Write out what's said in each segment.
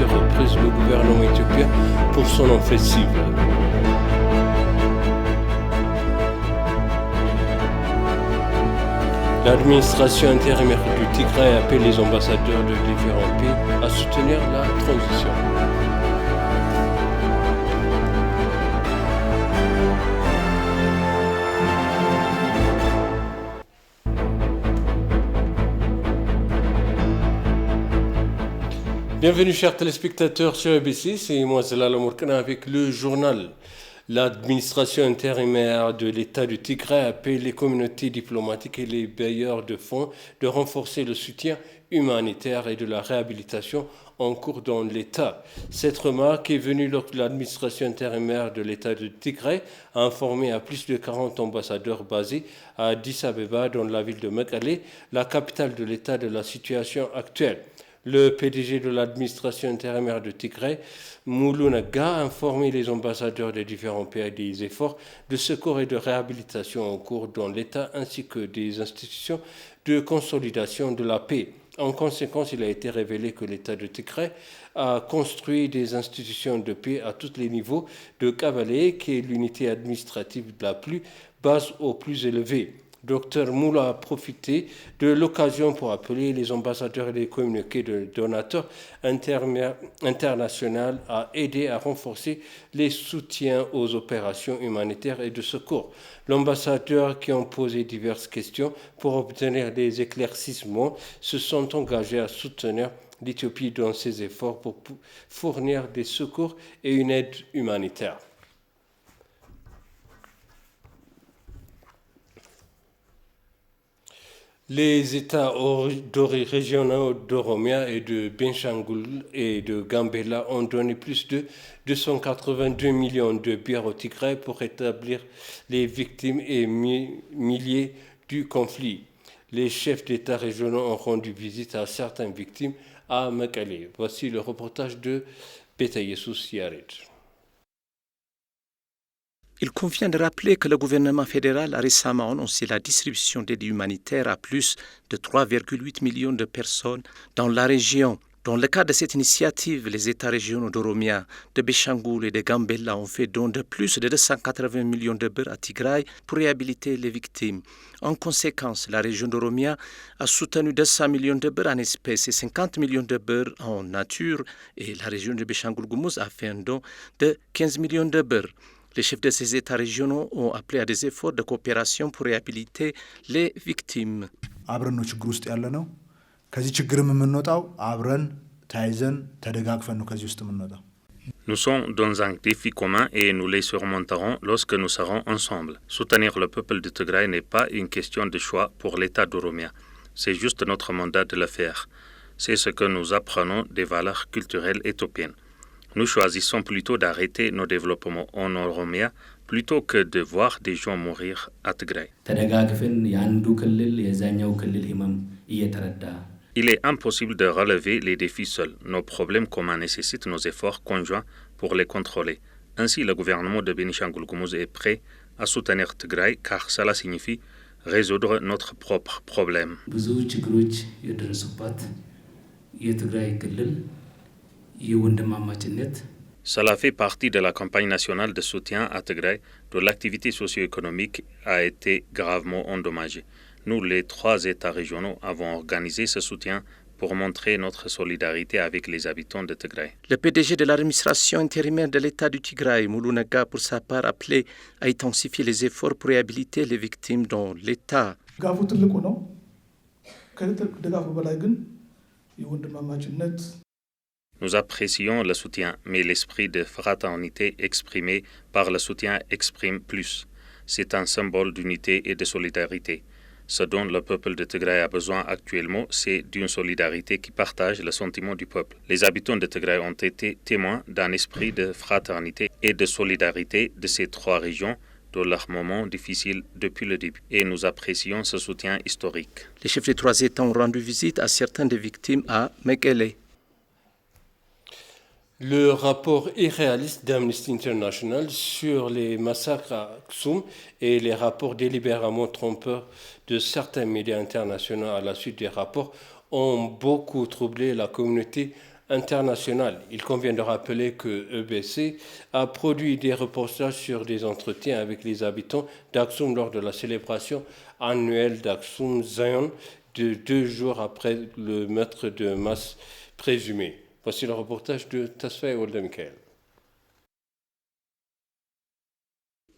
plusieurs reprises le gouvernement éthiopien pour son offensive. L'administration intérimaire du Tigray appelle les ambassadeurs de différents pays à soutenir la transition. Bienvenue chers téléspectateurs sur ABC, c'est moi Zalal Mourkana avec le journal. L'administration intérimaire de l'État du Tigray appelle les communautés diplomatiques et les bailleurs de fonds de renforcer le soutien humanitaire et de la réhabilitation en cours dans l'État. Cette remarque est venue lorsque l'administration intérimaire de l'État du Tigray a informé à plus de 40 ambassadeurs basés à Addis Abeba dans la ville de Mekelle, la capitale de l'État, de la situation actuelle. Le PDG de l'administration intérimaire de Tigray, Moulou Naga, a informé les ambassadeurs des différents pays des efforts de secours et de réhabilitation en cours dans l'État ainsi que des institutions de consolidation de la paix. En conséquence, il a été révélé que l'État de Tigray a construit des institutions de paix à tous les niveaux de Kabalé, qui est l'unité administrative de la plus basse au plus élevé. Dr Moula a profité de l'occasion pour appeler les ambassadeurs et les communautés de donateurs internationaux à aider à renforcer les soutiens aux opérations humanitaires et de secours. L'ambassadeur qui ont posé diverses questions pour obtenir des éclaircissements se sont engagés à soutenir l'Éthiopie dans ses efforts pour fournir des secours et une aide humanitaire. Les États régionaux d'Oromia et de Benshangul et de Gambela ont donné plus de 282 millions de bières au Tigray pour rétablir les victimes et milliers du conflit. Les chefs d'État régionaux ont rendu visite à certaines victimes à Mekelle. Voici le reportage de Betayesus Yared. Il convient de rappeler que le gouvernement fédéral a récemment annoncé la distribution d'aide humanitaire à plus de 3,8 millions de personnes dans la région. Dans le cadre de cette initiative, les États régionaux d'Oromia, de Benshangul et de Gambela ont fait don de plus de 280 millions de beurre à Tigray pour réhabiliter les victimes. En conséquence, la région d'Oromia a soutenu 200 millions de beurre en espèces et 50 millions de beurre en nature et la région de Benshangul-Gumuz a fait un don de 15 millions de beurre. Les chefs de ces États régionaux ont appelé à des efforts de coopération pour réhabiliter les victimes. Nous sommes dans un défi commun et nous les surmonterons lorsque nous serons ensemble. Soutenir le peuple de Tigray n'est pas une question de choix pour l'État d'Oromia. C'est juste notre mandat de le faire. C'est ce que nous apprenons des valeurs culturelles éthiopiennes. Nous choisissons plutôt d'arrêter nos développements en Oromia plutôt que de voir des gens mourir à Tigray. Il est impossible de relever les défis seuls. Nos problèmes communs nécessitent nos efforts conjoints pour les contrôler. Ainsi, le gouvernement de Benishangul-Gumuz est prêt à soutenir Tigray car cela signifie résoudre notre propre problème. Cela fait partie de la campagne nationale de soutien à Tigray, dont l'activité socio-économique a été gravement endommagée. Nous, les 3 États régionaux, avons organisé ce soutien pour montrer notre solidarité avec les habitants de Tigray. Le PDG de l'administration intérimaire de l'État du Tigray, Moulou Naga, pour sa part, appelé à intensifier les efforts pour réhabiliter les victimes dans l'État. Nous apprécions le soutien, mais l'esprit de fraternité exprimé par le soutien exprime plus. C'est un symbole d'unité et de solidarité. Ce dont le peuple de Tigray a besoin actuellement, c'est d'une solidarité qui partage le sentiment du peuple. Les habitants de Tigray ont été témoins d'un esprit de fraternité et de solidarité de ces 3 régions dans leurs moments difficiles depuis le début. Et nous apprécions ce soutien historique. Les chefs des 3 États ont rendu visite à certaines des victimes à Mekelle. Le rapport irréaliste d'Amnesty International sur les massacres à Aksum et les rapports délibérément trompeurs de certains médias internationaux à la suite des rapports ont beaucoup troublé la communauté internationale. Il convient de rappeler que EBC a produit des reportages sur des entretiens avec les habitants d'Aksum lors de la célébration annuelle d'Aksum Zion de 2 jours après le meurtre de masse présumé. Voici le reportage de Tasfaye Olda Michael.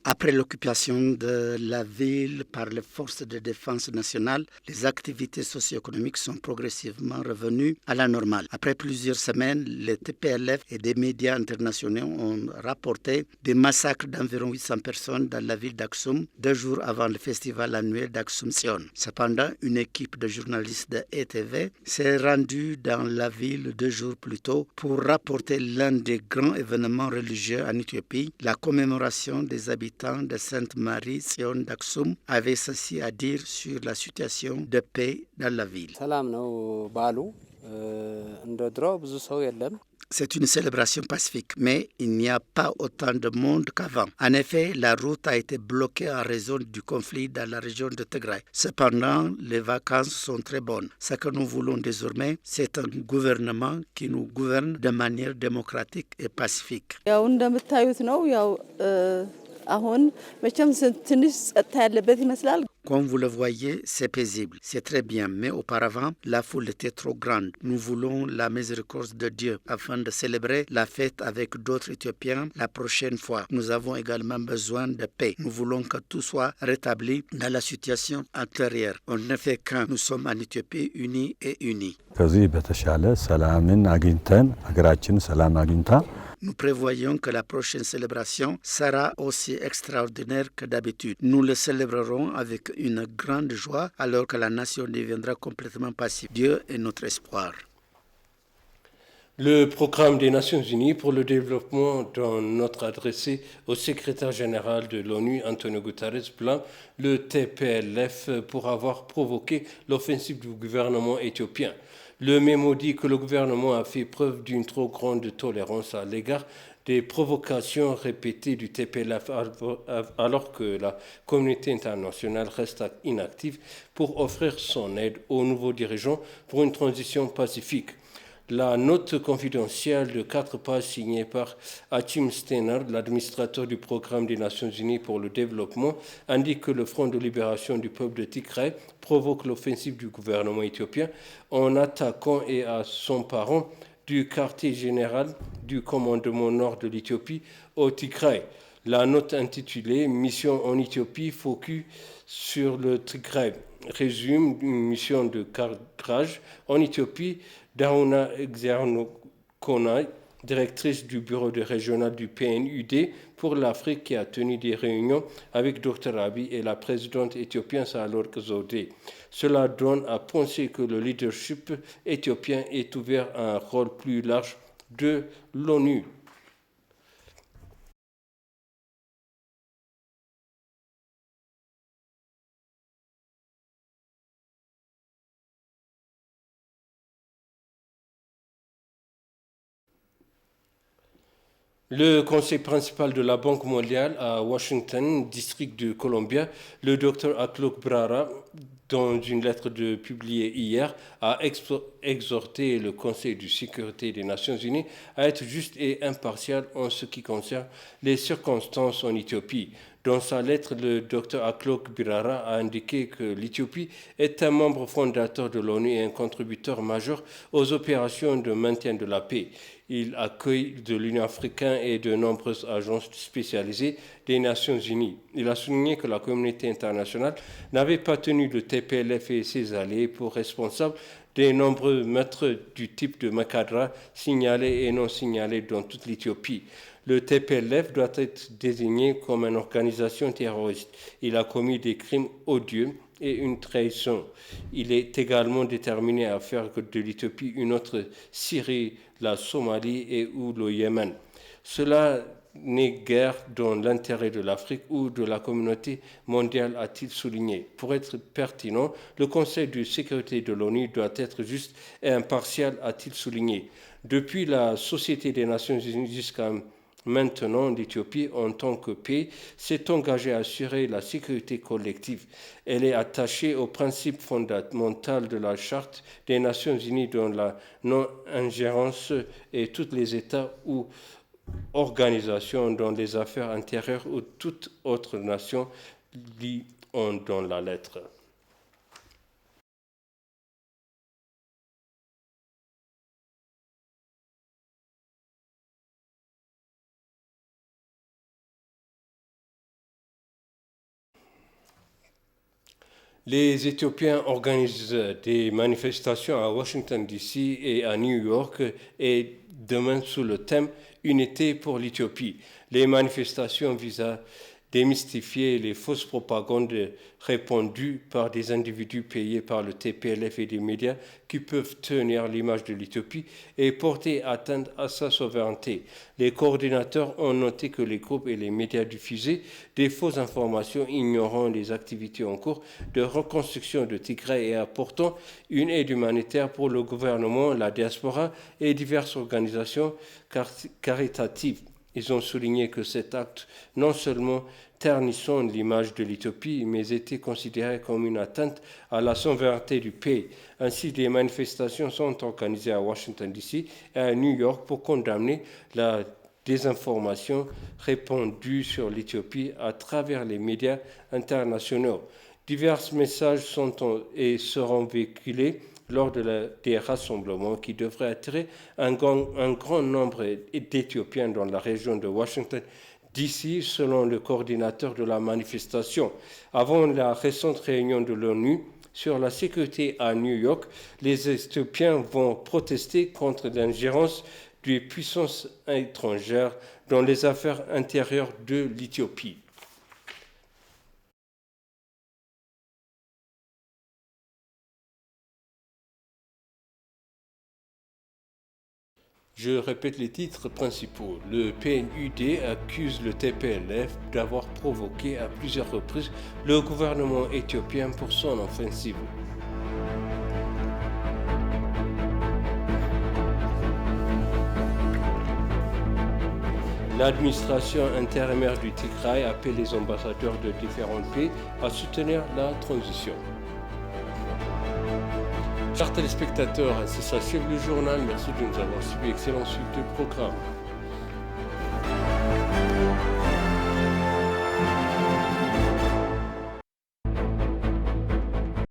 Après l'occupation de la ville par les forces de défense nationale, les activités socio-économiques sont progressivement revenues à la normale. Après plusieurs semaines, les TPLF et des médias internationaux ont rapporté des massacres d'environ 800 personnes dans la ville d'Aksum, 2 jours avant le festival annuel d'Aksum Sion. Cependant, une équipe de journalistes de ETV s'est rendue dans la ville 2 jours plus tôt pour rapporter l'un des grands événements religieux en Éthiopie, la commémoration des habitants de Sainte-Marie Sion d'Aksum avait ceci à dire sur la situation de paix dans la ville. C'est une célébration pacifique, mais il n'y a pas autant de monde qu'avant. En effet, la route a été bloquée en raison du conflit dans la région de Tigray. Cependant, les vacances sont très bonnes. Ce que nous voulons désormais, c'est un gouvernement qui nous gouverne de manière démocratique et pacifique. Comme vous le voyez, c'est paisible, c'est très bien, mais auparavant, la foule était trop grande. Nous voulons la miséricorde de Dieu afin de célébrer la fête avec d'autres Éthiopiens la prochaine fois. Nous avons également besoin de paix. Nous voulons que tout soit rétabli dans la situation antérieure. On ne fait qu'un. Nous sommes en Éthiopie unis et unis. Nous prévoyons que la prochaine célébration sera aussi extraordinaire que d'habitude. Nous le célébrerons avec une grande joie alors que la nation deviendra complètement passive. Dieu est notre espoir. Le programme des Nations Unies pour le développement dans notre adressé au secrétaire général de l'ONU, Antonio Guterres, blâme le TPLF pour avoir provoqué l'offensive du gouvernement éthiopien. Le mémo dit que le gouvernement a fait preuve d'une trop grande tolérance à l'égard des provocations répétées du TPLF alors que la communauté internationale reste inactive pour offrir son aide aux nouveaux dirigeants pour une transition pacifique. La note confidentielle de 4 pages signée par Achim Steiner, l'administrateur du programme des Nations Unies pour le développement, indique que le Front de libération du peuple de Tigray provoque l'offensive du gouvernement éthiopien en attaquant et à son parent du quartier général du commandement nord de l'Éthiopie au Tigray. La note intitulée « Mission en Éthiopie, focus sur le Tigray » résume une mission de cadrage en Éthiopie d'Aouna Xernokonai, directrice du bureau régional du PNUD pour l'Afrique, qui a tenu des réunions avec Dr Abiy et la présidente éthiopienne Sahle-Work Zewde. Cela donne à penser que le leadership éthiopien est ouvert à un rôle plus large de l'ONU. Le conseil principal de la Banque mondiale à Washington, district de Columbia, le Dr Aklok Brara, dans une lettre publiée hier, a exhorté le Conseil de sécurité des Nations Unies à être juste et impartial en ce qui concerne les circonstances en Éthiopie. Dans sa lettre, le Dr Aklok Brara a indiqué que l'Éthiopie est un membre fondateur de l'ONU et un contributeur majeur aux opérations de maintien de la paix. Il accueille de l'Union africaine et de nombreuses agences spécialisées des Nations Unies. Il a souligné que la communauté internationale n'avait pas tenu le TPLF et ses alliés pour responsables des nombreux meurtres du type de Makadra signalés et non signalés dans toute l'Éthiopie. Le TPLF doit être désigné comme une organisation terroriste. Il a commis des crimes odieux et une trahison. Il est également déterminé à faire de l'Éthiopie une autre Syrie, la Somalie et ou le Yémen. Cela n'est guère dans l'intérêt de l'Afrique ou de la communauté mondiale, a-t-il souligné. Pour être pertinent, le Conseil de sécurité de l'ONU doit être juste et impartial, a-t-il souligné. Depuis la Société des Nations Unies jusqu'à Maintenant, l'Éthiopie, en tant que pays, s'est engagée à assurer la sécurité collective. Elle est attachée au principe fondamental de la Charte des Nations Unies dans la non-ingérence et tous les États ou organisations dans les affaires intérieures ou toute autre nation lit dans la lettre. Les Éthiopiens organisent des manifestations à Washington, D.C. et à New York et demain sous le thème « Unité pour l'Éthiopie ». Les manifestations visent à démystifier les fausses propagandes répandues par des individus payés par le TPLF et des médias qui peuvent tenir l'image de l'Éthiopie et porter atteinte à sa souveraineté. Les coordinateurs ont noté que les groupes et les médias diffusaient des fausses informations ignorant les activités en cours de reconstruction de Tigray et apportant une aide humanitaire pour le gouvernement, la diaspora et diverses organisations caritatives. Ils ont souligné que cet acte, non seulement ternissant l'image de l'Éthiopie, mais était considéré comme une atteinte à la souveraineté du pays. Ainsi, des manifestations sont organisées à Washington, D.C. et à New York pour condamner la désinformation répandue sur l'Éthiopie à travers les médias internationaux. Divers messages sont et seront véhiculés lors des rassemblements qui devraient attirer un grand nombre d'Éthiopiens dans la région de Washington, D.C., selon le coordinateur de la manifestation. Avant la récente réunion de l'ONU sur la sécurité à New York, les Éthiopiens vont protester contre l'ingérence des puissances étrangères dans les affaires intérieures de l'Éthiopie. Je répète les titres principaux. Le PNUD accuse le TPLF d'avoir provoqué à plusieurs reprises le gouvernement éthiopien pour son offensive. L'administration intérimaire du Tigray appelle les ambassadeurs de différents pays à soutenir la transition. Chers téléspectateurs, ainsi s'achève le journal. Merci de nous avoir suivi. Excellente suite du programme.